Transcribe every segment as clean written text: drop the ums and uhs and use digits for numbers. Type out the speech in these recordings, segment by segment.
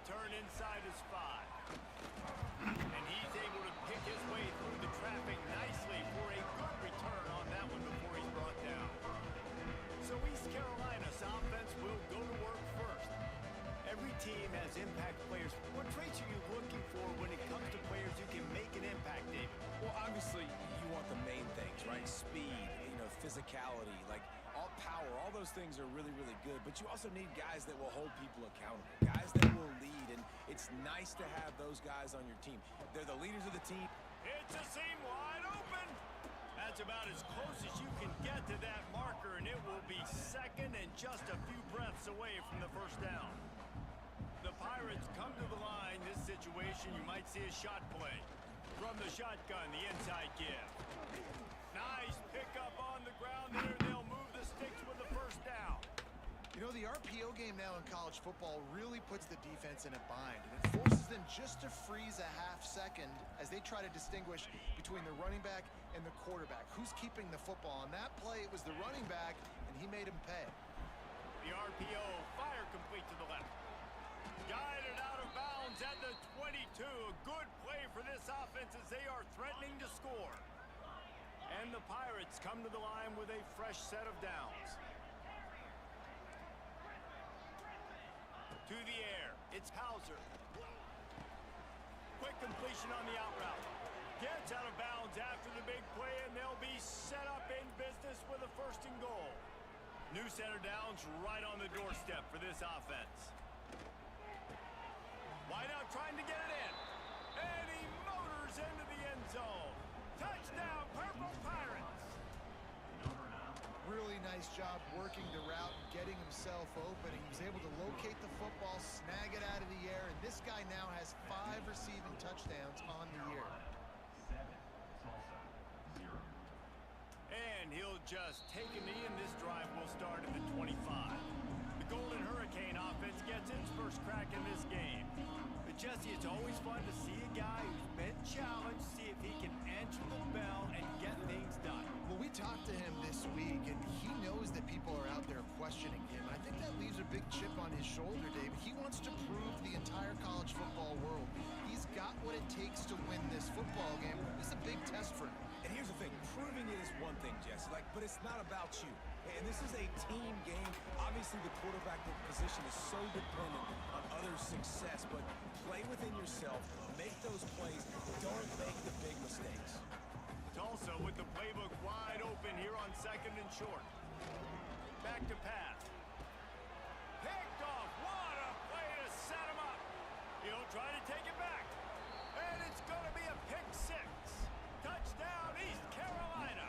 return inside his 5. And he's able to pick his way through the traffic nicely for a good return on that one before he's brought down. So East Carolina's offense will go to work first. Every team has impact players. What traits are you looking for when it comes to players who can make an impact, David? Well, obviously, you want the main things, right? Speed, physicality, like all power, all those things are really, really good. But you also need guys that will hold people accountable, guys that will lead. And it's nice to have those guys on your team. They're the leaders of the team. It's a seam wide open. That's about as close as you can get to that marker, and it will be second and just a few breaths away from the first down. The Pirates come to the line. This situation, you might see a shot play. From the shotgun, the inside give. Nice pickup on the ground there. They'll move the sticks with the first down. You know, the RPO game now in college football really puts the defense in a bind, and it forces them just to freeze a half second as they try to distinguish between the running back and the quarterback. Who's keeping the football? On that play, it was the running back, and he made him pay. The RPO fire complete to the left. Guided out of bounds at the 22. A good play for this offense as they are threatening to score. And the Pirates come to the line with a fresh set of downs. To the air, it's Hauser. Quick completion on the out route. Gets out of bounds after the big play, and they'll be set up in business with a 1st and goal. New center downs right on the doorstep for this offense. Wideout trying to get it in. And he motors into the end zone. Touchdown, Purple Pirates. Really nice job working the route, getting himself open. He was able to locate the football, snag it out of the air, and this guy now has 5 receiving touchdowns on the year. And he'll just take a knee, and this drive will start at the 25. The Golden Hurricane offense gets its first crack in this game. But Jesse, it's always fun to see a guy who's been challenged, see if he can answer the bell and get things done. Well, we talked to him this week, and he knows that people are out there questioning him. I think that leaves a big chip on his shoulder, David. He wants to prove the entire college football world he's got what it takes to win this football game. This is a big test for him. And here's the thing, proving it is one thing, Jesse, but it's not about you. And this is a team game. Obviously, the quarterback position is so dependent on others' success, but play within yourself, make those plays, don't make the big mistakes. Tulsa with the playbook wide open here on 2nd and short. Back to pass. Picked off. What a play to set him up. He'll try to take it back. And it's going to be a pick 6. Touchdown, East Carolina.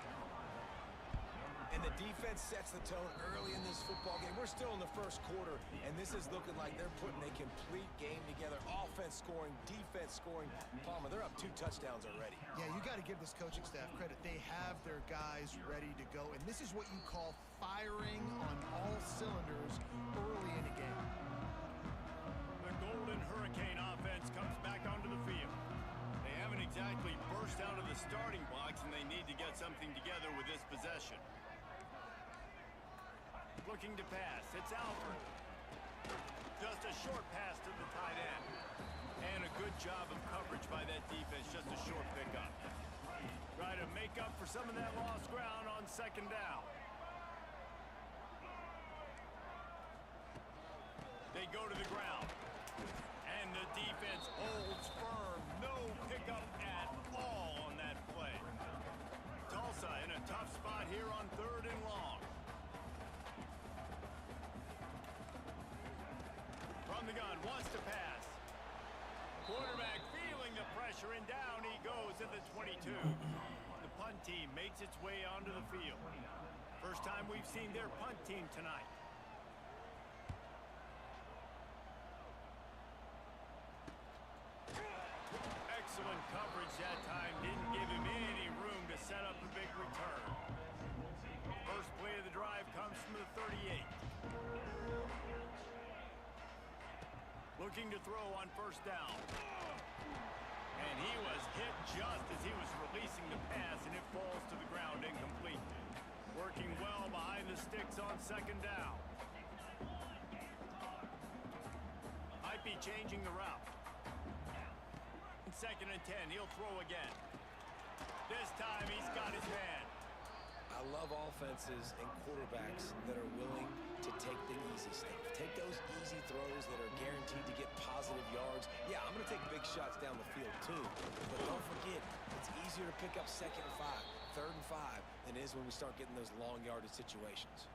And the defense sets the tone early in this football game. We're still in the 1st quarter, and this is looking like they're putting a complete game together. Offense scoring, defense scoring. Palmer, they're up 2 touchdowns already. Yeah, you got to give this coaching staff credit. They have their guys ready to go, and this is what you call firing on all cylinders early in a game. The Golden Hurricane offense comes back onto the field. They haven't exactly burst out of the starting blocks, and they need to get something together with this possession. Looking to pass. It's Alford. Just a short pass to the tight end. And a good job of coverage by that defense. Just a short pickup. Try to make up for some of that lost ground on 2nd down. They go to the ground. And the defense holds firm. No pickup at all on that play. Tulsa in a tough spot here on 3rd and long. From the gun, wants to pass. Quarterback feeling the pressure, and down he goes at the 22. The punt team makes its way onto the field. First time we've seen their punt team tonight. Excellent coverage that time. Didn't give him any room to set up a big return. First play of the drive comes from the 38. Looking to throw on 1st down. And he was hit just as he was releasing the pass, and it falls to the ground incomplete. Working well behind the sticks on 2nd down. Might be changing the route. Second and 10, he'll throw again. This time he's got his man. I love offenses and quarterbacks that are willing to take the easy stuff. Take those easy throws that are guaranteed to get positive yards. Yeah, I'm going to take big shots down the field too. But don't forget, it's easier to pick up 2nd and 5, 3rd and 5 than it is when we start getting those long yardage situations.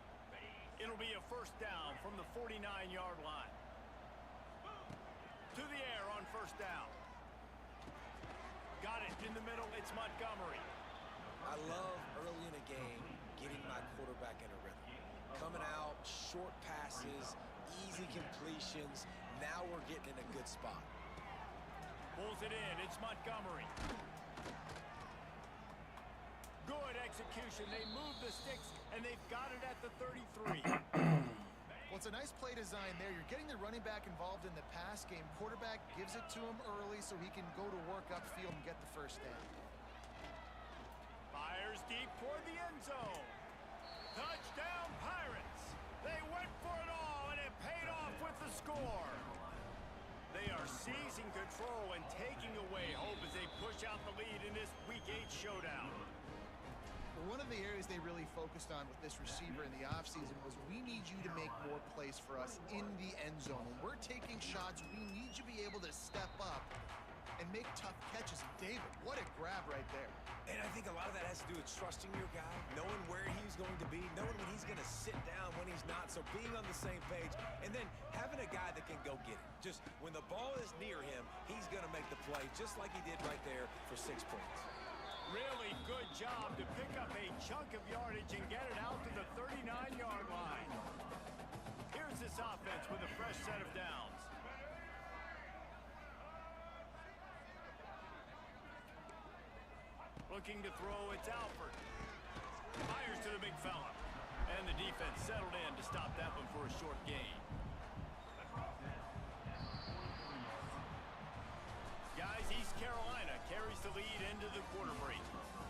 It'll be a first down from the 49-yard line. To the air on first down. Got it in the middle. It's Montgomery. I love early in a game getting my quarterback in a rhythm. Coming out, short passes, easy completions. Now we're getting in a good spot. Pulls it in. It's Montgomery. Good execution. They move the sticks, and they've got it at the 33. Well, it's a nice play design there. You're getting the running back involved in the pass game. Quarterback gives it to him early so he can go to work upfield and get the first down. Fires deep toward the end zone. Touchdown, Pirates. They went for it all, and it paid off with the score. They are seizing control and taking away hope as they push out the lead in this Week 8 showdown. One of the areas they really focused on with this receiver in the offseason was we need you to make more plays for us in the end zone. When we're taking shots, we need you to be able to step up and make tough catches. And David, what a grab right there. And I think a lot of that has to do with trusting your guy, knowing where he's going to be, knowing when he's going to sit down, when he's not. So being on the same page, and then having a guy that can go get it. Just when the ball is near him, he's going to make the play, just like he did right there for 6 points. Really good job to pick up a chunk of yardage and get it out to the 39-yard line. Here's this offense with a fresh set of downs. Looking to throw, it's Alford. Fires to the big fella. And the defense settled in to stop that one for a short gain. Guys, East Carolina carries the lead into the quarter break.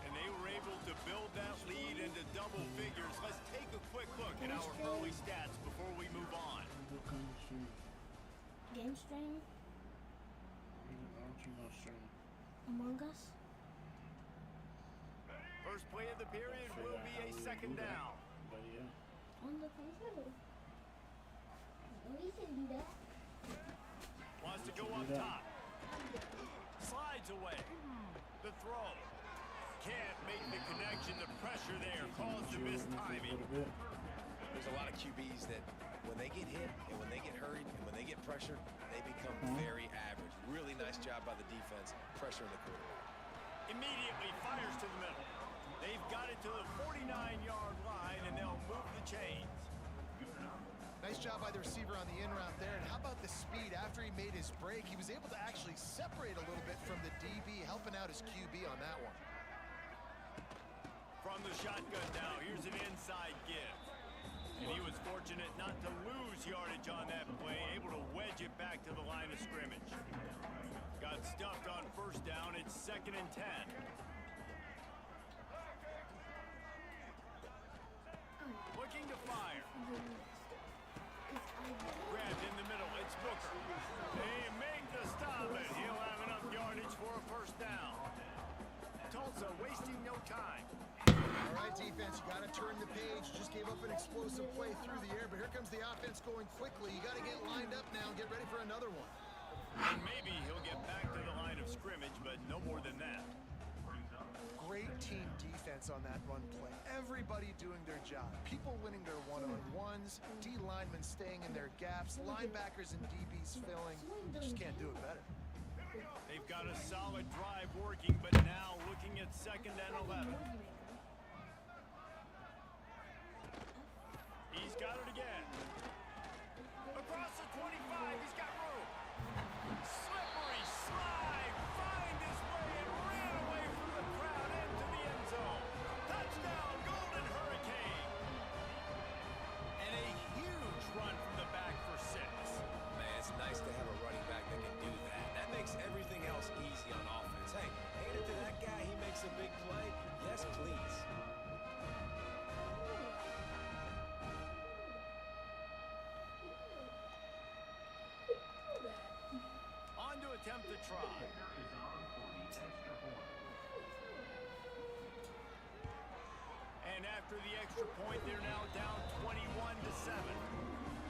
And they were able to build that lead into double figures. Let's take a quick look at our early stats before we move on. Game stream? Among Us? First play of the period will be a second down. On the computer. We can do that. Wants to go up top. Slides away. The throw. Can't make the connection. The pressure there caused the missed timing. There's a lot of QBs that when they get hit and when they get hurried and when they get pressured, they become very average. Really nice job by the defense, pressuring the quarterback. Immediately fires to the middle. They've got it to the 49-yard line, and they'll move the chains. Nice job by the receiver on the in route there. And how about the speed after he made his break? He was able to actually separate a little bit from the DB, helping out his QB on that one. From the shotgun now, here's an inside give. And he was fortunate not to lose yardage on that play, able to wedge it back to the line of scrimmage. Got stuffed on first down. It's 2nd and 10. Looking to fire. Grabbed in the middle. It's Booker. They make the stop, and he'll have enough yardage for a first down. Tulsa wasting no time. All right, defense, you got to turn the page. Just gave up an explosive play through the air, but here comes the offense going quickly. You got to get lined up now and get ready for another one. And maybe he'll get back to the line of scrimmage, but no more than that. Great team defense on that run play. Everybody doing their job. People winning their one-on-ones, D linemen staying in their gaps, linebackers and DBs filling. You just can't do it better. They've got a solid drive working, but now looking at 2nd and 11. He's got it again. Across the 25, he's got room. Slippery slide, find his way and ran away from the crowd into the end zone. Touchdown, Golden Hurricane. And a huge run from the back for 6. Man, it's nice to have a running back that can do that. That makes everything else easy on offense. Hey, hand it to that guy, he makes a big play. Yes, please. attempt the try. And after the extra point, they're now down 21-7.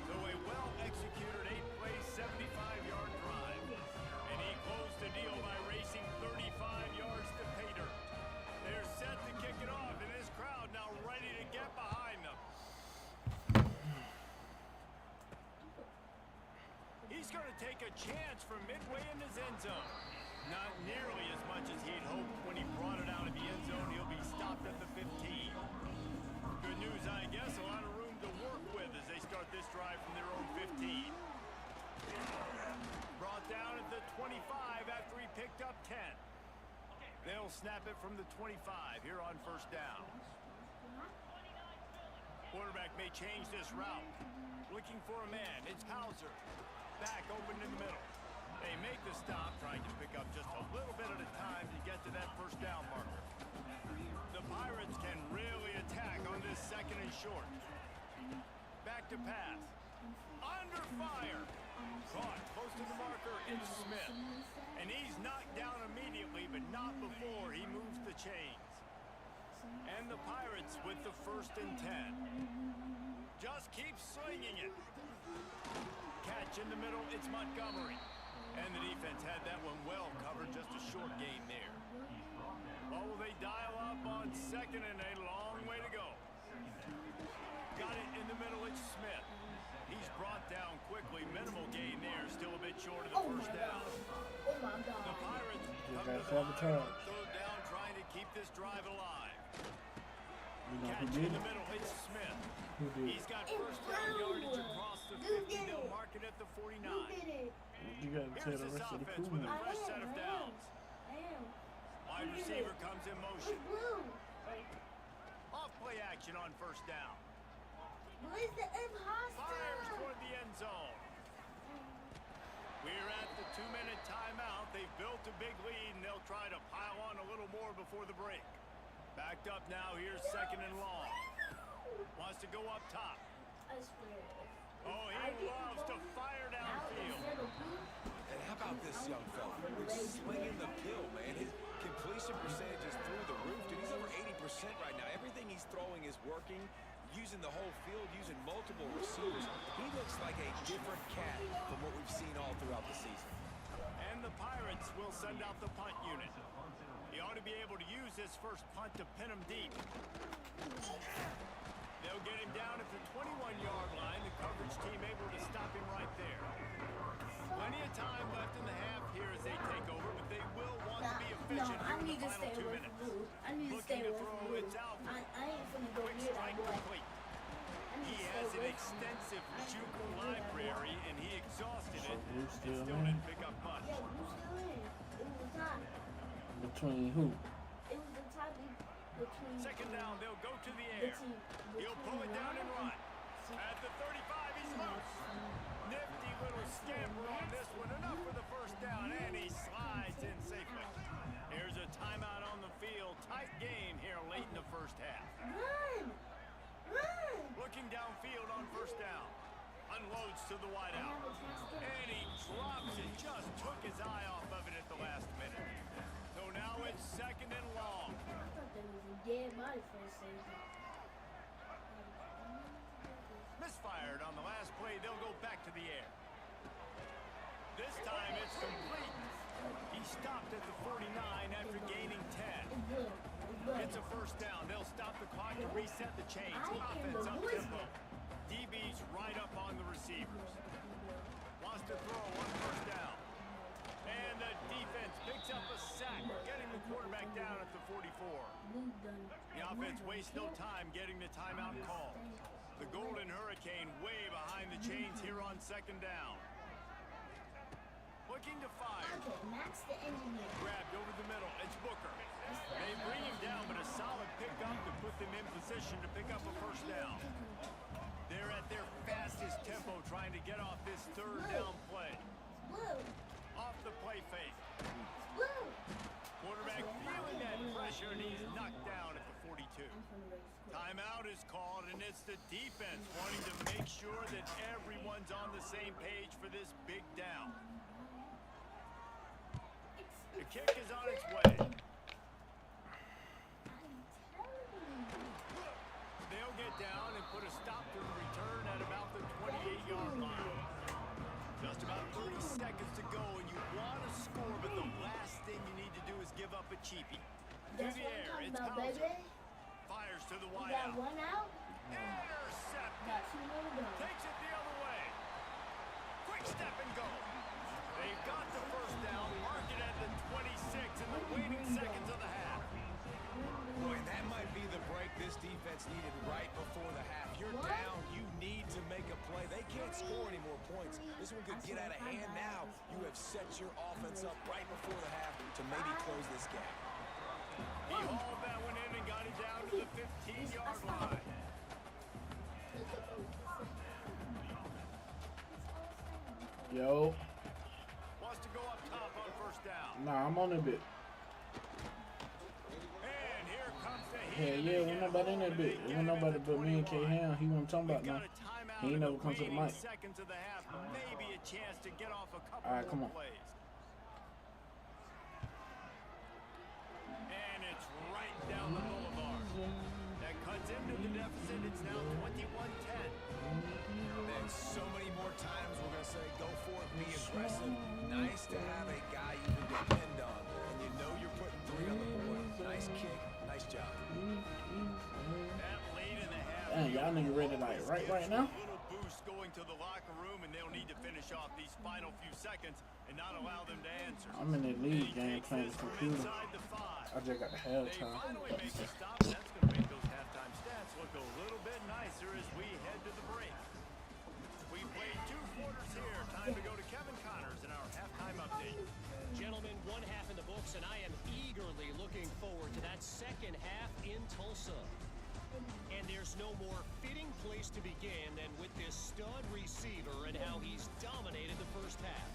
So a well-executed 8-play, 75-yard drive. And he closed the deal by racing 35 yards to pay dirt. They're set to kick it off, and this crowd now ready to get behind them. He's going to take a chance from midway in his end zone. Not nearly as much as he'd hoped when he brought it out of the end zone. He'll be stopped at the 15. Good news, I guess. A lot of room to work with as they start this drive from their own 15. Brought down at the 25 after he picked up 10. They'll snap it from the 25 here on first down. Quarterback may change this route. Looking for a man. It's Hauser. Back open in the middle. They make the stop, trying to pick up just a little bit at a time to get to that first down marker. The Pirates can really attack on this second and short. Back to pass. Under fire. Caught close to the marker. It's Smith. And he's knocked down immediately, but not before he moves the chains. And the Pirates with the 1st and 10. Just keep slinging it. Catch in the middle, it's Montgomery. And the defense had that one well covered, just a short gain there. Oh, they dial up on second and a long way to go. Got it in the middle, it's Smith. He's brought down quickly, minimal gain there, still a bit short of the first down. Oh my God. The Pirates come to the line, third down, trying to keep this drive alive. Catch in the middle, it's Smith. He's got first down yardage across the 50. They'll mark it at the 49. You gotta tell Here's the this rest of the offense crew with a now. fresh set of downs. Wide receiver comes in motion. Off play action on first down. Where's the imposter? Fires toward the end zone. We're at the 2-minute timeout. They've built a big lead, and they'll try to pile on a little more before the break. Backed up now. Here's second and long. Wants to go up top. I swear. Oh, he loves to fire downfield. And how about this young fella? He's slinging the pill, man. His completion percentage is through the roof, dude. He's over 80% right now. Everything he's throwing is working. Using the whole field, using multiple receivers. He looks like a different cat from what we've seen all throughout the season. And the Pirates will send out the punt unit. He ought to be able to use this first punt to pin him deep. They'll get him down at the 21-yard line. The coverage team able to stop him right there. Plenty of time left in the half here as they take over, but they will want to be efficient I in need the to stay final 2 away minutes. from Blue. I need to Looking stay to away throw, from Blue. it's out. I ain't finna go Quick near that strike boy. complete. He has an extensive juke library, and he exhausted it. Blue's And still still in? didn't pick up much. Yeah, Blue's still in. It was the top. Between who? It was the top between. Second down, they'll go to the air. between He'll pull it down and run. Six. At the 35, he's loose. Nifty little scamper on this one. Enough for the first down, and he slides in safely. Here's a timeout on the field. Tight game here late in the first half. Run! Run! Looking downfield on first down. Unloads to the wideout. And he drops it. Just took his eye off of it at the last minute. So now it's second and long. I thought that was a dead body for a second. Misfired on the last play. They'll go back to the air. This time it's complete. He stopped at the 49 after gaining 10. It's good. It's good. It's a first down. They'll stop the clock to reset the chains. Offense up tempo. DB's right up on the receivers. Wants to throw on first down. And the defense picks up a sack, getting the quarterback down at the 44. Blue done. The offense wastes no time getting the timeout call. The Golden Hurricane way behind the chains here on second down. Looking to fire. Okay, Max the engineer. Grabbed over the middle. It's Booker. They bring him down, but a solid pickup to put them in position to pick up a first down. They're at their fastest tempo trying to get off this third down play. Blue. Off the play fake. Blue. Quarterback feeling that pressure, and he's knocked down at the 42. I'm finna race quick. Timeout is called, and it's the defense wanting to make sure that everyone's on the same page for this big down. The kick is on its way. They'll get down and put a stop to the return at about the 28-yard line. Just about 30 seconds to go, and you want to score, but the last thing you need to do is give up a cheapie. To the air, it's Hauser. Fires to the wide out. One out. Intercepted. Got 2 more to go. Takes it the other way. Quick step and go. They've got the first down, mark it at the 26 in the waning seconds of the half. Boy, that might be the break this defense needed right before the half. You're down. You need to make a play. They can't score any more points. This one could get out of hand now. You have set your offense up right before the half to maybe close this gap. He hauled that one in and got it down to the 15-yard line. Yo. Wants to go up top on first down. Nah, I'm on a bit. And here comes the Hell yeah, when nobody in that bit. When nobody but me and K-Ham, he wasn't talking about nothing. He ain't never come to the mic. Seconds of the half, maybe a chance to get off a couple All right, come on. plays. And it's right down the boulevard. That cuts into the deficit. It's now 21-10. And so many more times we're going to say, go for it, be aggressive. Nice to have a guy you can depend on. And you know you're putting 3 on the board. Nice kick. Nice job. That lead in the half. Dang, y'all nigga ready like right now? A little boost going to the locker room, and they'll need to finish off these final few seconds and not allow them to answer. I'm in the league game playing the computer. Inside the 5. I just got the They halftime. finally make the stop. That's going to make those halftime stats look a little bit nicer as we head to the break. We played 2 quarters here. Time to go to Kevin Connors in our halftime update. Gentlemen, 1 half in the books, and I am eagerly looking forward to that second half in Tulsa. And there's no more fitting place to begin than with this stud receiver and how he's dominated the first half.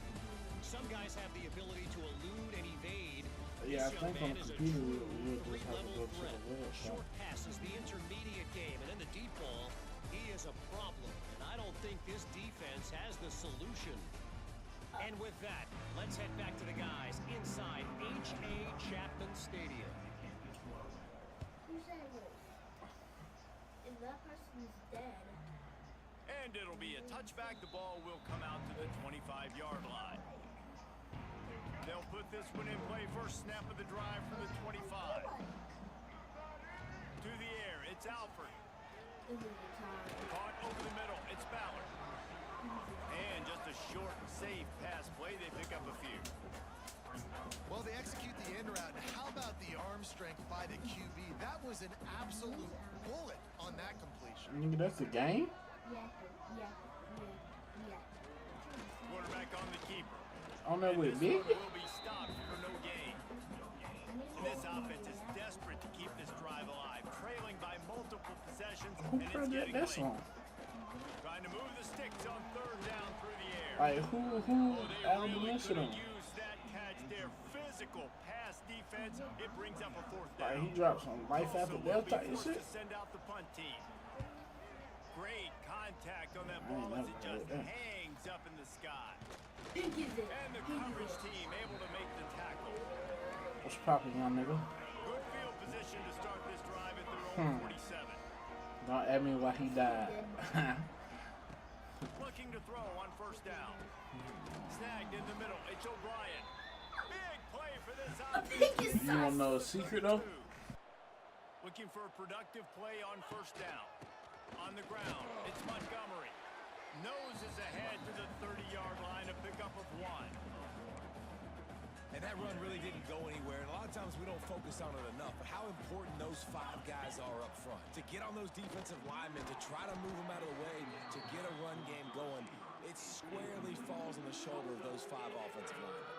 Some guys have the ability to elude and evade. Yeah, I This young think on man the is a computer true we'll just have to three-level go to the threat. website. Short passes, the intermediate game, and then the deep ball, he is a problem. And I don't think this defense has the solution. And with that, let's head back to the guys inside H.A. Chapman Stadium. Who's that with? If that person is dead. And it'll be a touchback. The ball will come out to the 25-yard line. They'll put this one in play. First snap of the drive from the 25. To the air, it's Alford. This is the time. Caught over the middle, it's Ballard. And just a short, safe pass play. They pick up a few. Well, they execute the end route. How about the arm strength by the QB? That was an absolute bullet on that completion. Nigga, that's the game? Yeah. Quarterback on the keeper. On that And with this Big? one will be stopped for no gain. And this offense is desperate to keep this drive alive, trailing by multiple possessions, Who and it's project getting that late. song? Trying to move the sticks on 3rd down through the air. Like who They album really this could on? have used that catch. Their physical pass defense, it brings up a 4th Like down. he dropped some life Also after will death be type forced shit. to send out the punt team. Great contact on that I ain't ball as never it just heard that. hangs up in the sky. Think is it? And the coverage team able to make the tackle. What's poppin', young nigga? Good field position to start this drive at their own 47. Don't ask me why he died. Looking to throw on 1st down. Snagged in the middle. It's O'Brien. Big play for this offense. You wanna know a secret though? Looking for a productive play on 1st down. On the ground, it's Montgomery. Noses ahead to the 30-yard line, a pickup of 1. And that run really didn't go anywhere. And a lot of times we don't focus on it enough. But how important those 5 guys are up front. To get on those defensive linemen, to try to move them out of the way, to get a run game going, it squarely falls on the shoulder of those 5 offensive linemen.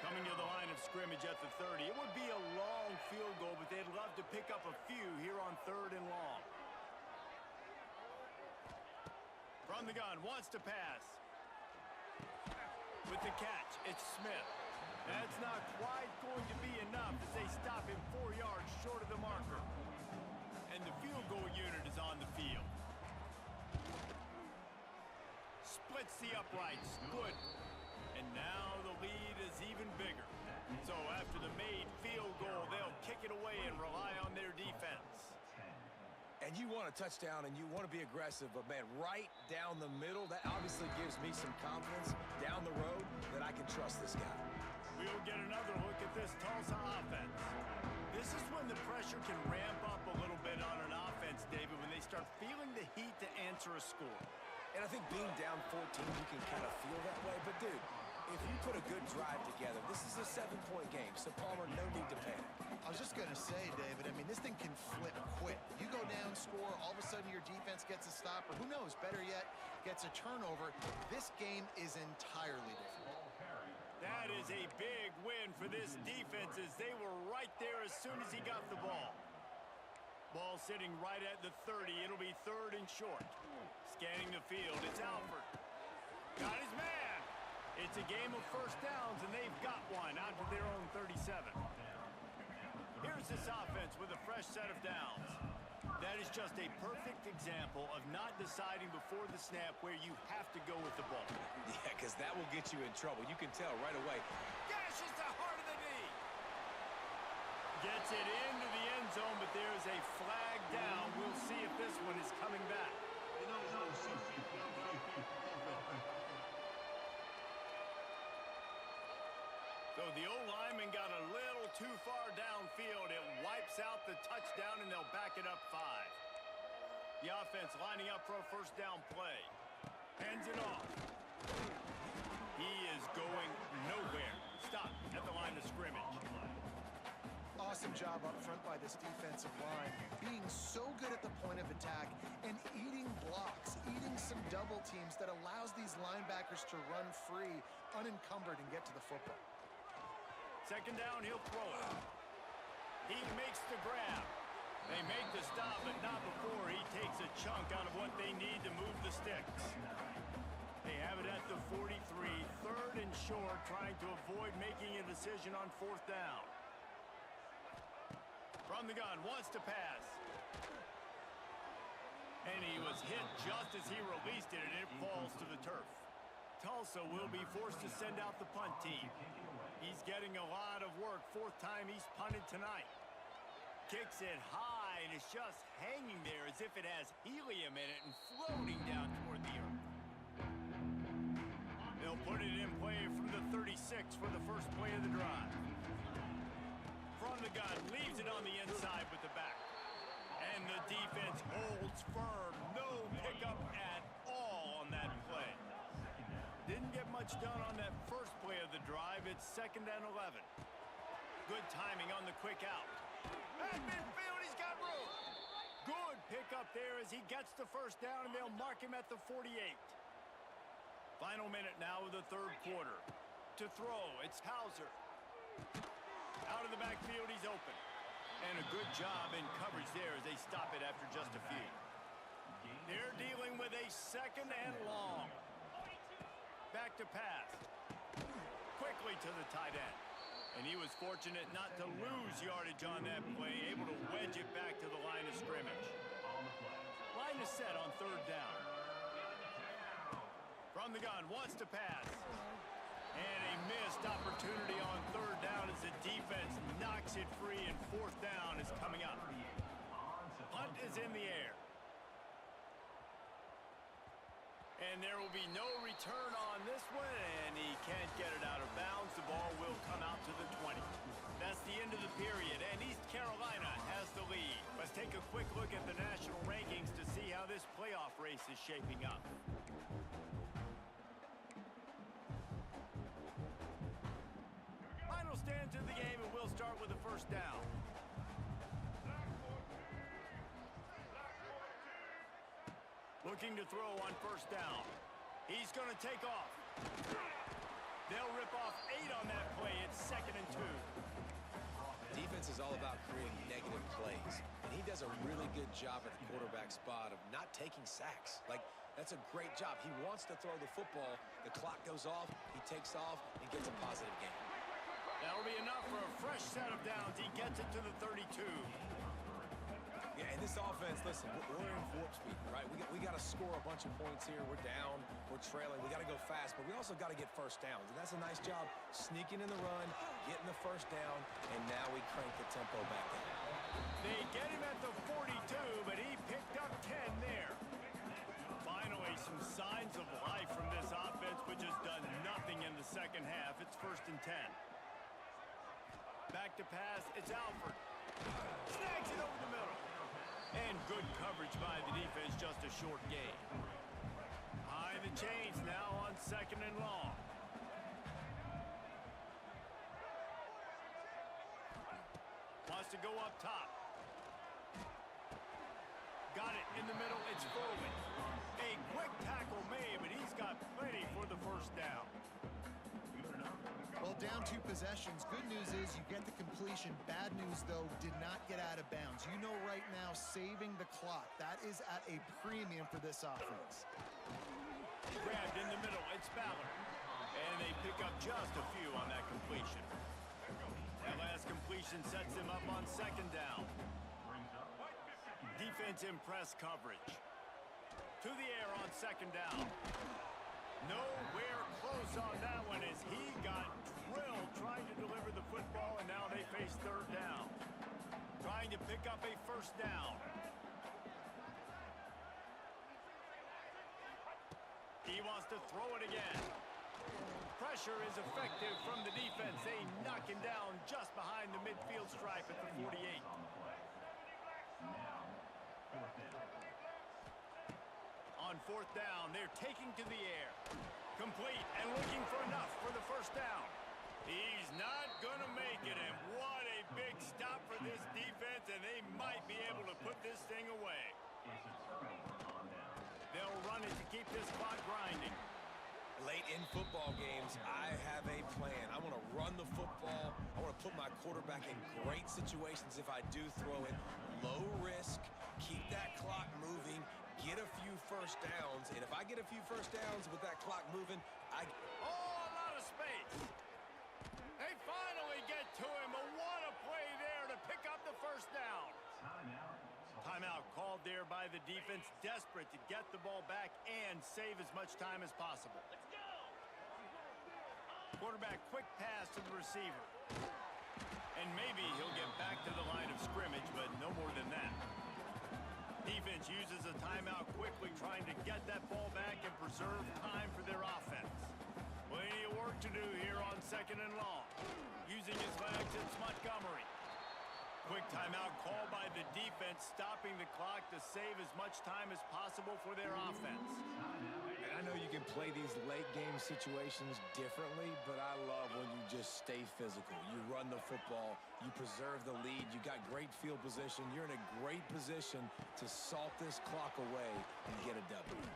Coming to the line of scrimmage at the 30. It would be a long field goal, but they'd love to pick up a few here on 3rd and long. From the gun, wants to pass. With the catch, it's Smith. That's not quite going to be enough as they stop him 4 yards short of the marker. And the field goal unit is on the field. Splits the uprights. Good. And now the lead is even bigger. So after the made field goal, they'll kick it away and rely on their defense. And you want a touchdown and you want to be aggressive, but man, right down the middle, that obviously gives me some confidence down the road that I can trust this guy. We'll get another look at this Tulsa offense. This is when the pressure can ramp up a little bit on an offense, David, when they start feeling the heat to answer a score. And I think being down 14, you can kind of feel that way. But, dude, if you put a good drive together, this is a 7-point game, so Palmer, no need to panic. I was just going to say, David, I mean, this thing can flip quick. You go down, score, all of a sudden your defense gets a stop, or who knows, better yet, gets a turnover. This game is entirely different. That is a big win for this defense as they were right there as soon as he got the ball. Ball sitting right at the 30. It'll be 3rd and short. Scanning the field, it's Alford. Got his man. It's a game of first downs, and they've got one out to their own 37. Here's this offense with a fresh set of downs. That is just a perfect example of not deciding before the snap where you have to go with the ball. Yeah, because that will get you in trouble. You can tell right away. Gashes the heart of the knee. Gets it into the end zone, but there's a flag down. We'll see if this one is coming back. So the old lineman got a little too far downfield. It wipes out the touchdown, and they'll back it up 5. The offense lining up for a first down play. Hands it off. He is going nowhere. Stop at the line of scrimmage. Awesome job up front by this defensive line, being so good at the point of attack and eating blocks, eating some double teams that allows these linebackers to run free, unencumbered, and get to the football. Second down, he'll throw it. He makes the grab. They make the stop, but not before he takes a chunk out of what they need to move the sticks. They have it at the 43, 3rd and short, trying to avoid making a decision on 4th down. From the gun, wants to pass. And he was hit just as he released it, and it falls to the turf. Tulsa will be forced to send out the punt team. He's getting a lot of work. 4th time he's punted tonight. Kicks it high, and it's just hanging there as if it has helium in it and floating down toward the earth. They'll put it in play from the 36 for the first play of the drive. From the gun, leaves it on the inside with the back. And the defense holds firm. No pickup at all on that play. Didn't get much done on that first play of the drive. It's 2nd and 11. Good timing on the quick out. At midfield, he's got room. Good pickup there as he gets the first down, and they'll mark him at the 48. Final minute now of the 3rd quarter. To throw, it's Hauser. Out of the backfield, he's open. And a good job in coverage there as they stop it after just a few. They're dealing with a 2nd and long. Back to pass. Quickly to the tight end. And he was fortunate not to lose yardage on that play, able to wedge it back to the line of scrimmage. Line is set on 3rd down. From the gun, wants to pass. And a missed opportunity on 3rd down as the defense knocks it free, and 4th down is coming up. Punt is in the air. And there will be no return on this one, and he can't get it out of bounds. The ball will come out to the 20. That's the end of the period, and East Carolina has the lead. Let's take a quick look at the national rankings to see how this playoff race is shaping up. Final stands of the game, and we'll start with the first down. Looking to throw on first down. He's going to take off. They'll rip off 8 on that play. It's 2nd and 2. Defense is all about creating negative plays, and he does a really good job at the quarterback spot of not taking sacks. Like, that's a great job. He wants to throw the football. The clock goes off. He takes off and gets a positive gain. That'll be enough for a fresh set of downs. He gets it to the 32. Yeah, and this offense, listen, we're in warp speed, right? We got to score a bunch of points here. We're down. We're trailing. We got to go go fast, but we also got to get first downs. And that's a nice job sneaking in the run, getting the first down, and now we crank the tempo back in. They get him at the 42, but he picked up 10 there. Finally, some signs of life from this offense, which has done nothing in the second half. It's 1st and 10. Back to pass, it's Alford. Snags it over the middle. And good coverage by the defense, just a short gain. High the chains now on 2nd and long. Wants to go up top. Got it in the middle, it's Foley. A quick tackle made, but he's got plenty for the first down. Well, down 2 possessions. Good news is you get the completion. Bad news, though, did not get out of bounds. You know right now, saving the clock. That is at a premium for this offense. Grabbed in the middle, it's Ballard. And they pick up just a few on that completion. That last completion sets him up on 2nd down. Defense in press coverage. To the air on 2nd down. Nowhere close on that one as he got drilled trying to deliver the football, and now they face 3rd down. Trying to pick up a first down. He wants to throw it again. Pressure is effective from the defense. They knock him down just behind the midfield stripe at the 48. On 4th down, they're taking to the air. Complete and looking for enough for the first down. He's not going to make it, and what a big stop for this defense, and they might be able to put this thing away. They'll run it to keep this clock grinding. Late in football games, I have a plan. I want to run the football. I want to put my quarterback in great situations if I do throw it. Low risk, keep that clock moving, get a few first downs. And if I get a few first downs with that clock moving, Oh, a lot of space. They finally get to him, but what a play there to pick up the first down. Timeout called there by the defense, desperate to get the ball back and save as much time as possible. Quarterback quick pass to the receiver. And maybe he'll get back to the line of scrimmage, but no more than that. Defense uses a timeout quickly, trying to get that ball back and preserve time for their offense. Plenty of work to do here on 2nd and long. Using his legs, it's Montgomery. Quick timeout called by the defense, stopping the clock to save as much time as possible for their offense. and I know you can play these late game situations differently, but I love when you just stay physical. You run the football, you preserve the lead, you got great field position. You're in a great position to salt this clock away and get a W.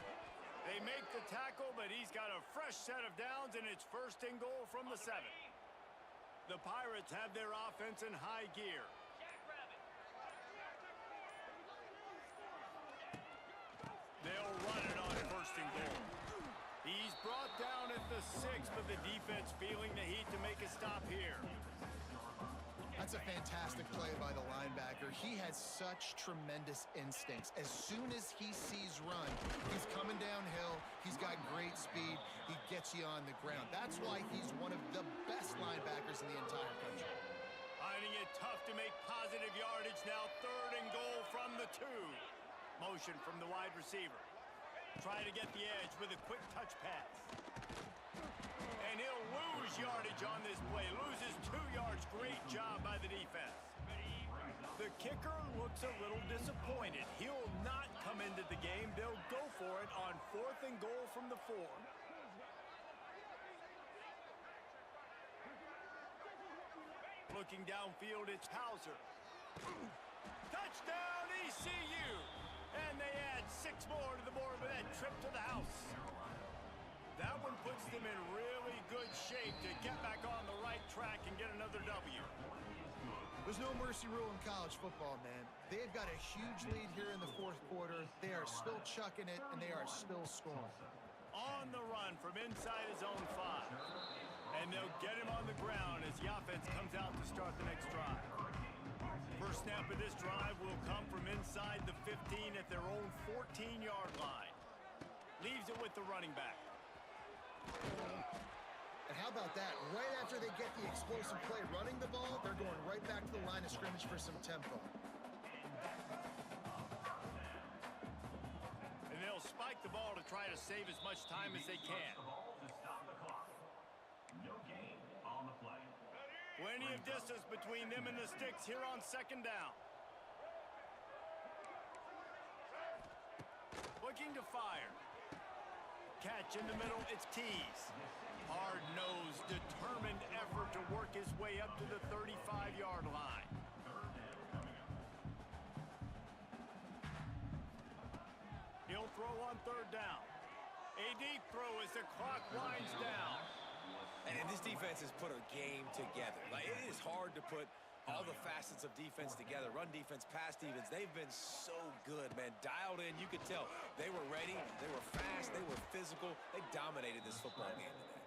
They make the tackle, but he's got a fresh set of downs, and it's 1st and goal from the 7. The Pirates have their offense in high gear. They'll run it on 1st and goal. He's brought down at the 6, but the defense feeling the heat to make a stop here. That's a fantastic play by the linebacker. He has such tremendous instincts. As soon as he sees run, he's coming downhill. He's got great speed. He gets you on the ground. That's why he's one of the best linebackers in the entire country. Finding it tough to make positive yardage now. 3rd and goal from the 2. Motion from the wide receiver. Trying to get the edge with a quick touch pass. And he'll lose yardage on this play. Loses 2 yards. Great job by the defense. The kicker looks a little disappointed. He'll not come into the game. They'll go for it on 4th and goal from the 4. Looking downfield, it's Hauser. Touchdown, ECU! And they add 6 more to the board with that trip to the house. That one puts them in really good shape to get back on the right track and get another W. There's no mercy rule in college football, man. They've got a huge lead here in the 4th quarter. They are still chucking it, and they are still scoring. On the run from inside his own 5. And they'll get him on the ground as the offense comes out to start the next drive. First snap of this drive will come from inside the 15 at their own 14-yard line. Leaves it with the running back. And how about that? Right after they get the explosive play running the ball, they're going right back to the line of scrimmage for some tempo. And they'll spike the ball to try to save as much time as they can. Plenty of distance between them and the sticks here on second down. Looking to fire. Catch in the middle, it's Keys. Hard-nosed, determined effort to work his way up to the 35-yard line. He'll throw on third down. A deep throw as the clock winds down. And this defense has put a game together. Like, it is hard to put all the facets of defense together. Run defense, pass defense. They've been so good, man. Dialed in. You could tell they were ready. They were fast. They were physical. They dominated this football game today.